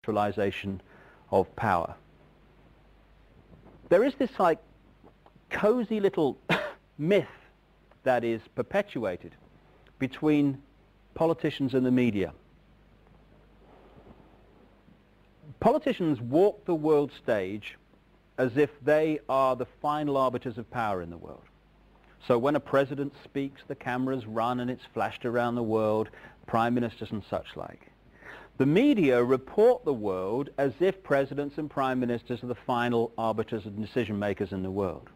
centralization of power. There is this like cozy little myth that is perpetuated between politicians and the media. Politicians walk the world stage as if they are the final arbiters of power in the world. So when a president speaks, the cameras run and it's flashed around the world, prime ministers and such like. The media report the world as if presidents and prime ministers are the final arbiters and decision makers in the world,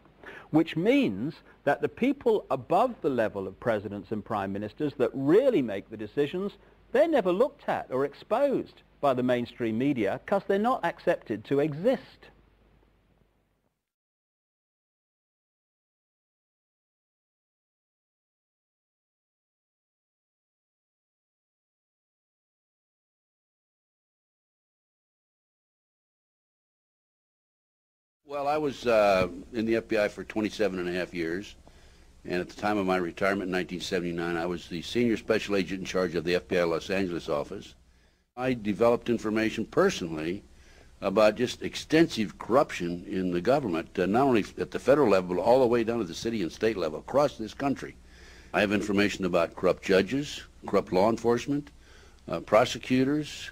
which means that the people above the level of presidents and prime ministers that really make the decisions, they're never looked at or exposed by the mainstream media because they're not accepted to exist. Well, I was in the FBI for 27.5 years, and at the time of my retirement in 1979, I was the senior special agent in charge of the FBI Los Angeles office. I developed information personally about just extensive corruption in the government, not only at the federal level, but all the way down to the city and state level across this country. I have information about corrupt judges, corrupt law enforcement, prosecutors,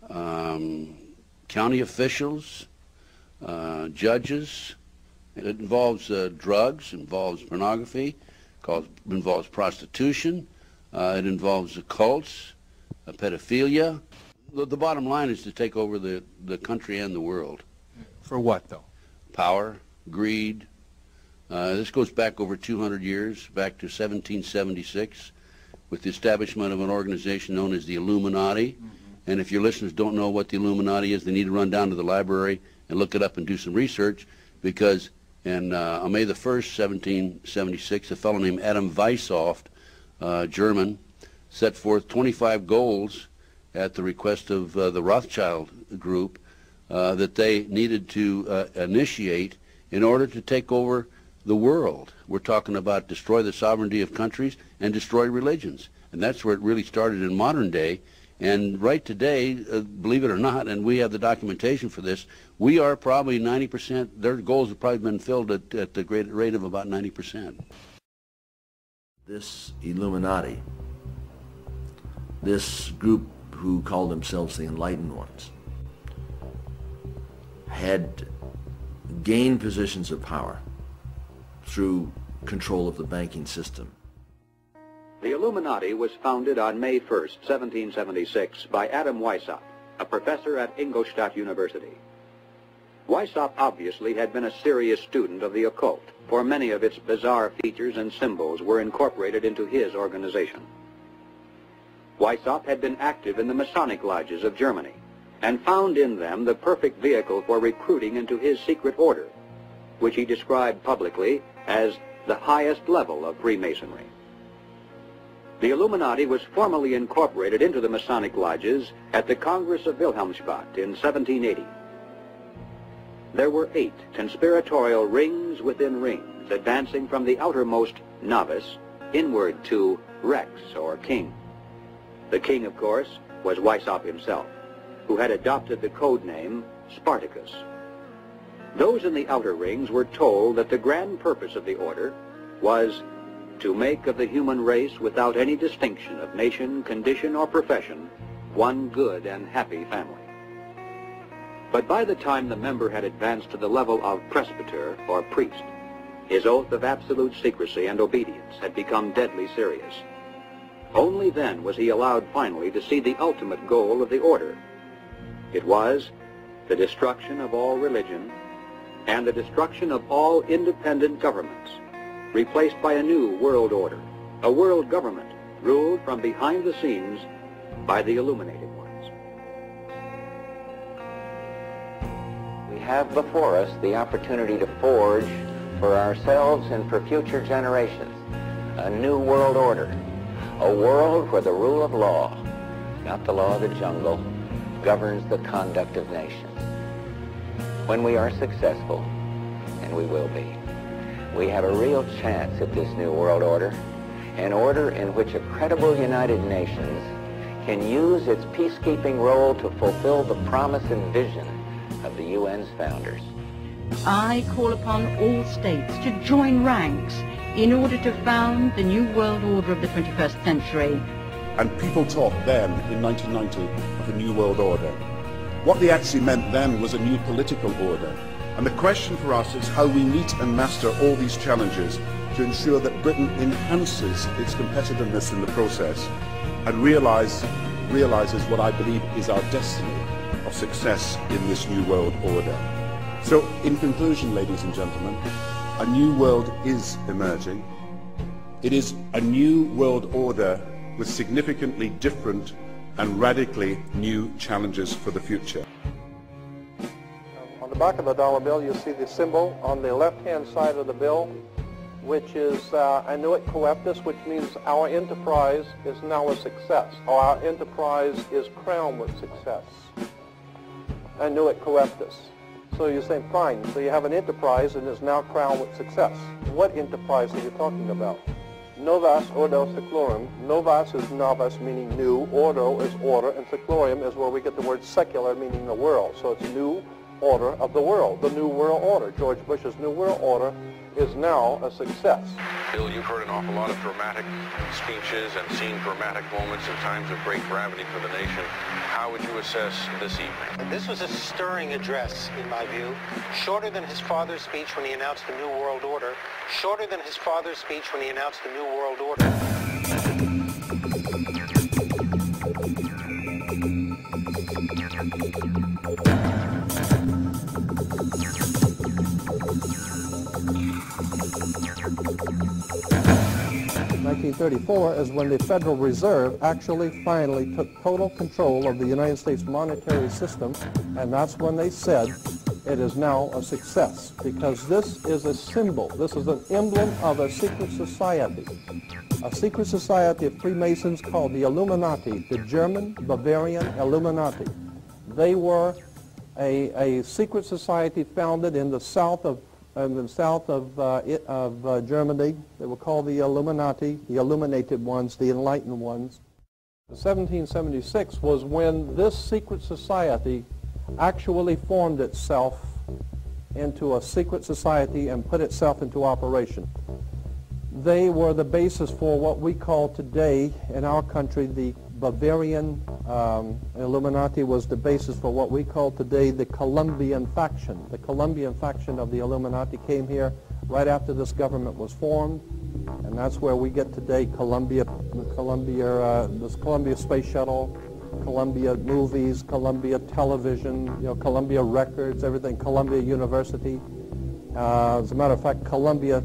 county officials, judges. It involves drugs, involves pornography, involves prostitution, it involves cults, pedophilia. The bottom line is to take over the country and the world. For what, though? Power, greed. This goes back over 200 years, back to 1776, with the establishment of an organization known as the Illuminati. Mm-hmm. And if your listeners don't know what the Illuminati is, they need to run down to the library and look it up and do some research, because on May the 1st, 1776, a fellow named Adam Weishaupt, German, set forth 25 goals at the request of the Rothschild group that they needed to initiate in order to take over the world. We're talking about destroy the sovereignty of countries and destroy religions. And that's where it really started in modern day. And right today, believe it or not, and we have the documentation for this, we are probably 90%, their goals have probably been filled at the great rate of about 90%. This Illuminati, this group who called themselves the Enlightened Ones, had gained positions of power through control of the banking system. The Illuminati was founded on May 1st, 1776 by Adam Weishaupt, a professor at Ingolstadt University. Weishaupt obviously had been a serious student of the occult, for many of its bizarre features and symbols were incorporated into his organization. Weishaupt had been active in the Masonic lodges of Germany and found in them the perfect vehicle for recruiting into his secret order, which he described publicly as the highest level of Freemasonry. The Illuminati was formally incorporated into the Masonic lodges at the Congress of Wilhelmsbad in 1780. There were 8 conspiratorial rings within rings, advancing from the outermost novice inward to Rex, or king. The king, of course, was Weishaupt himself, who had adopted the code name Spartacus. Those in the outer rings were told that the grand purpose of the order was to make of the human race, without any distinction of nation, condition, or profession, one good and happy family. But by the time the member had advanced to the level of presbyter, or priest, his oath of absolute secrecy and obedience had become deadly serious. Only then was he allowed finally to see the ultimate goal of the order. It was the destruction of all religion and the destruction of all independent governments, replaced by a new world order, a world government ruled from behind the scenes by the illuminated ones. We have before us the opportunity to forge for ourselves and for future generations a new world order, a world where the rule of law, not the law of the jungle, governs the conduct of nations. When we are successful, and we will be, we have a real chance at this new world order, an order in which a credible United Nations can use its peacekeeping role to fulfill the promise and vision of the UN's founders. I call upon all states to join ranks in order to found the new world order of the 21st century. And people talked then, in 1990, of a new world order. What they actually meant then was a new political order. And the question for us is how we meet and master all these challenges to ensure that Britain enhances its competitiveness in the process and realizes what I believe is our destiny of success in this new world order. So, in conclusion, ladies and gentlemen, a new world is emerging. It is a new world order with significantly different and radically new challenges for the future. On the back of the dollar bill, you see the symbol on the left-hand side of the bill, which is annuit coeptis, which means our enterprise is now a success, or our enterprise is crowned with success. Annuit coeptis. So you're saying, fine, so you have an enterprise and is now crowned with success. What enterprise are you talking about? Novas ordo seclorum. Novas is novus, meaning new. Ordo is order, and seclorum is where we get the word secular, meaning the world. So it's new order of the world, the new world order. George Bush's new world order is now a success. Bill, you've heard an awful lot of dramatic speeches and seen dramatic moments in times of great gravity for the nation. How would you assess this evening? This was a stirring address, in my view, shorter than his father's speech when he announced the New World Order, shorter than his father's speech when he announced the New World Order. 1934 is when the Federal Reserve actually finally took total control of the United States monetary system, and that's when they said it is now a success, because this is a symbol, this is an emblem of a secret society of Freemasons called the Illuminati, the German Bavarian Illuminati. They were a secret society founded in the south of Germany. They were called the Illuminati, the illuminated ones, the enlightened ones. 1776 was when this secret society actually formed itself into a secret society and put itself into operation. They were the basis for what we call today in our country the Bavarian Illuminati was the basis for what we call today the Colombian faction. The Colombian faction of the Illuminati came here right after this government was formed, and that's where we get today Columbia Space Shuttle, Columbia Movies, Columbia Television, Columbia Records, everything, Columbia University. As a matter of fact, Columbia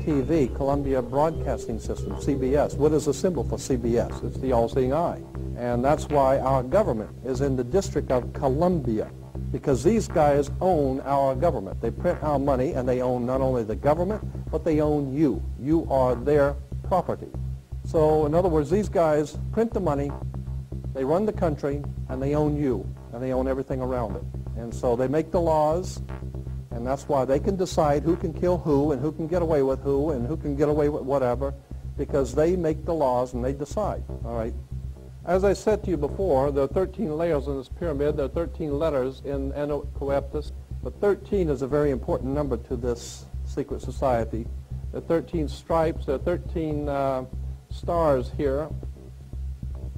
TV, Columbia Broadcasting System, CBS. What is the symbol for CBS? It's the all-seeing eye. And that's why our government is in the District of Columbia, because these guys own our government. They print our money, and they own not only the government, but they own you. You are their property. So, in other words, these guys print the money, they run the country, and they own you, and they own everything around it. And so they make the laws, and that's why they can decide who can kill who and who can get away with who and who can get away with whatever, because they make the laws and they decide, all right? As I said to you before, there are 13 layers in this pyramid. There are 13 letters in annuit coeptis, but 13 is a very important number to this secret society. There are 13 stripes. There are 13 stars here,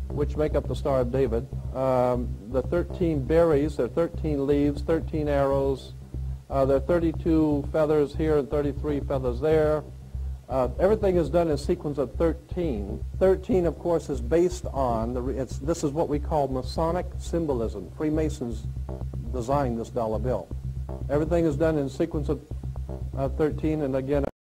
which make up the Star of David. The 13 berries, there are 13 leaves, 13 arrows. There are 32 feathers here and 33 feathers there. Everything is done in a sequence of 13. 13, of course, is based on, this is what we call Masonic symbolism. Freemasons designed this dollar bill. Everything is done in a sequence of 13, and again,